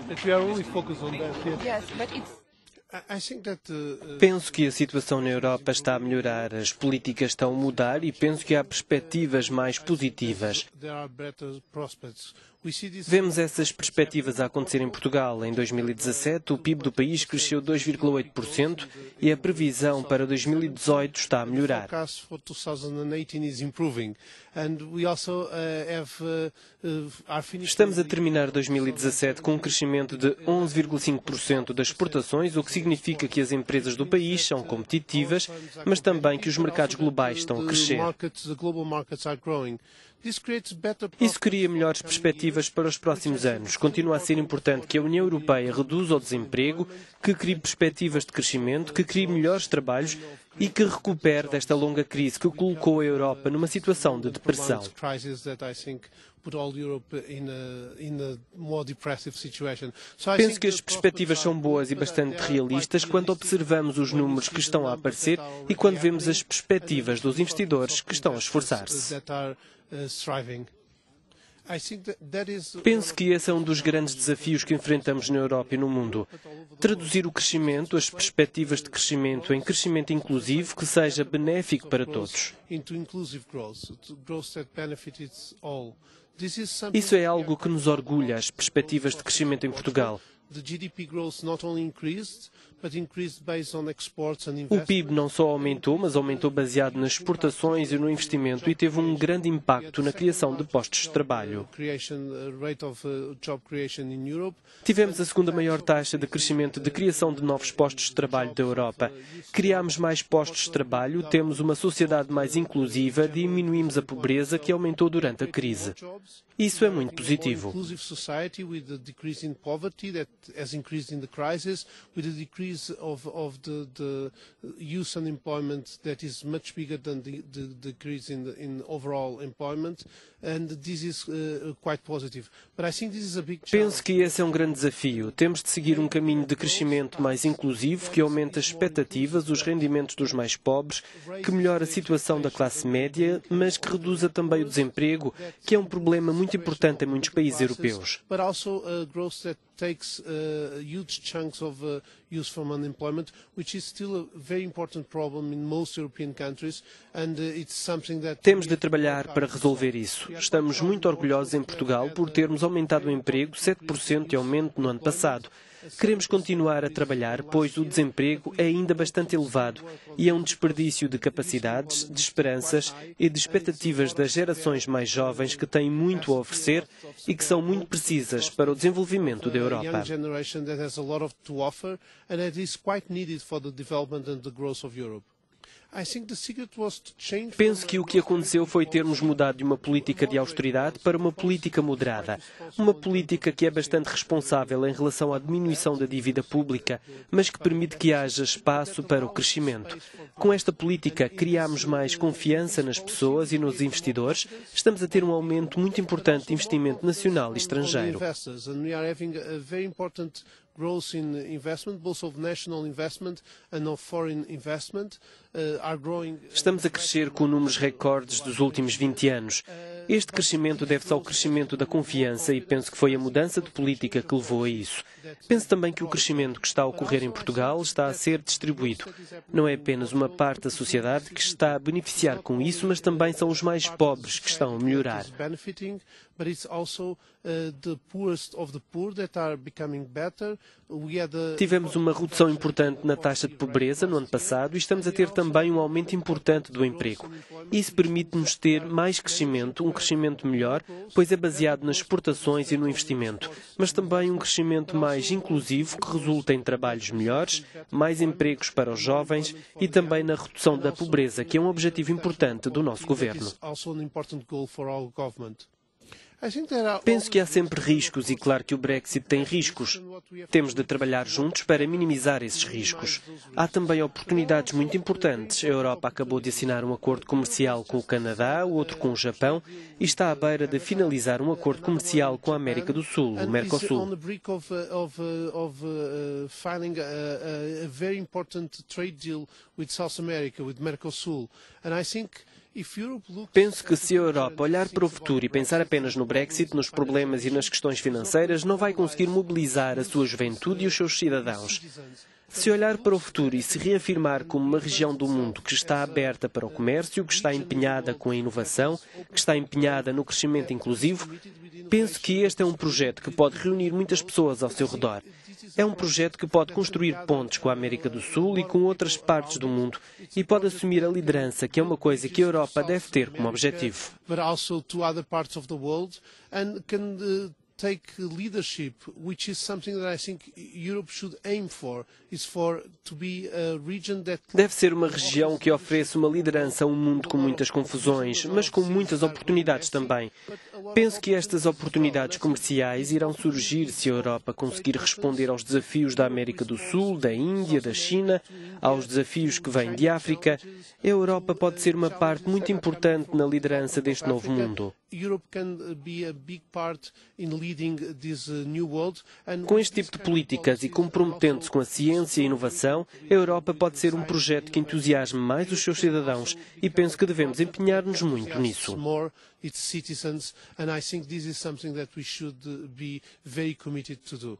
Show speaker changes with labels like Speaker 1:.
Speaker 1: That we are only focused on that.
Speaker 2: Yes, but it's
Speaker 3: Penso que a situação na Europa está a melhorar, as políticas estão a mudar e penso que há perspectivas mais positivas. Vemos essas perspectivas a acontecer em Portugal. Em 2017, o PIB do país cresceu 2,8% e a previsão para 2018 está a melhorar. Estamos a terminar 2017 com um crescimento de 11,5% das exportações, o que significa que as empresas do país são competitivas, mas também que os mercados globais estão a crescer. Isso cria melhores perspectivas para os próximos anos. Continua a ser importante que a União Europeia reduza o desemprego, que crie perspectivas de crescimento, que crie melhores trabalhos e que recupere desta longa crise que colocou a Europa numa situação de depressão. Penso que as perspectivas são boas e bastante realistas quando observamos os números que estão a aparecer e quando vemos as perspectivas dos investidores que estão a esforçar-se. Penso que esse é um dos grandes desafios que enfrentamos na Europa e no mundo. Traduzir o crescimento, as perspectivas de crescimento, em crescimento inclusivo que seja benéfico para todos. Isso é algo que nos orgulha, as perspectivas de crescimento em Portugal. O PIB não só aumentou, mas aumentou baseado nas exportações e no investimento e teve um grande impacto na criação de postos de trabalho. Tivemos a segunda maior taxa de crescimento de criação de novos postos de trabalho da Europa. Criámos mais postos de trabalho, temos uma sociedade mais inclusiva, diminuímos a pobreza que aumentou durante a crise. Isso é muito positivo.
Speaker 1: Of the youth unemployment that is much bigger than the decrease in overall employment, and this is quite positive. But I think this is a big challenge.
Speaker 3: Penso que esse é um grande desafio. Temos de seguir um caminho de crescimento mais inclusivo que aumente as expectativas, os rendimentos dos mais pobres, que melhore a situação da classe média, mas que reduza também o desemprego, que é um problema muito importante em muitos países europeus.
Speaker 1: But also growth that takes huge chunks of youth from unemployment, which is still a very important problem in most European countries, and it's something that
Speaker 3: temos de trabalhar para resolver isso. Estamos muito orgulhosos em Portugal por termos aumentado o emprego 7% de aumento no ano passado. Queremos continuar a trabalhar, pois o desemprego é ainda bastante elevado e é um desperdício de capacidades, de esperanças e de expectativas das gerações mais jovens que têm muito a oferecer e que são muito precisas para o desenvolvimento da Europa. Penso que o que aconteceu foi termos mudado de uma política de austeridade para uma política moderada. Uma política que é bastante responsável em relação à diminuição da dívida pública, mas que permite que haja espaço para o crescimento. Com esta política, criamos mais confiança nas pessoas e nos investidores. Estamos a ter um aumento muito importante de investimento nacional e estrangeiro.
Speaker 1: Growth in investment, both of national investment and of foreign investment, are growing.
Speaker 3: Estamos a crescer com números recordes dos últimos 20 anos. Este crescimento deve-se ao crescimento da confiança e penso que foi a mudança de política que levou a isso. Penso também que o crescimento que está a ocorrer em Portugal está a ser distribuído. Não é apenas uma parte da sociedade que está a beneficiar com isso, mas também são os mais pobres que estão a melhorar.
Speaker 1: But it's also the poorest of the poor that are becoming better.
Speaker 3: Tivemos uma redução importante na taxa de pobreza no ano passado e estamos a ter também um aumento importante do emprego. Isso permite-nos ter mais crescimento, um crescimento melhor, pois é baseado nas exportações e no investimento, mas também um crescimento mais inclusivo que resulta em trabalhos melhores, mais empregos para os jovens e também na redução da pobreza, que é um objetivo importante do nosso governo. Penso que há sempre riscos e claro que o Brexit tem riscos. Temos de trabalhar juntos para minimizar esses riscos. Há também oportunidades muito importantes. A Europa acabou de assinar um acordo comercial com o Canadá, outro com o Japão e está à beira de finalizar um acordo comercial com a América do Sul, o Mercosul. Penso que se a Europa olhar para o futuro e pensar apenas no Brexit, nos problemas e nas questões financeiras, não vai conseguir mobilizar a sua juventude e os seus cidadãos. Se olhar para o futuro e se reafirmar como uma região do mundo que está aberta para o comércio, que está empenhada com a inovação, que está empenhada no crescimento inclusivo, penso que este é um projeto que pode reunir muitas pessoas ao seu redor. É um projeto que pode construir pontes com a América do Sul e com outras partes do mundo e pode assumir a liderança, que é uma coisa que a Europa deve ter como objetivo.
Speaker 1: Take leadership, which is something that I think Europe should aim for, is for to be a region that...
Speaker 3: Deve ser uma região que ofereça uma liderança a um mundo com muitas confusões, mas com muitas oportunidades também. Penso que estas oportunidades comerciais irão surgir se a Europa conseguir responder aos desafios da América do Sul, da Índia, da China, aos desafios que vêm de África. A Europa pode ser uma parte muito importante na liderança deste novo mundo. Com este tipo de políticas e comprometendo-se com a ciência e a inovação, a Europa pode ser um projeto que entusiasme mais os seus cidadãos e penso que devemos empenhar-nos muito nisso.
Speaker 1: Its citizens, and I think this is something that we should be very committed to do.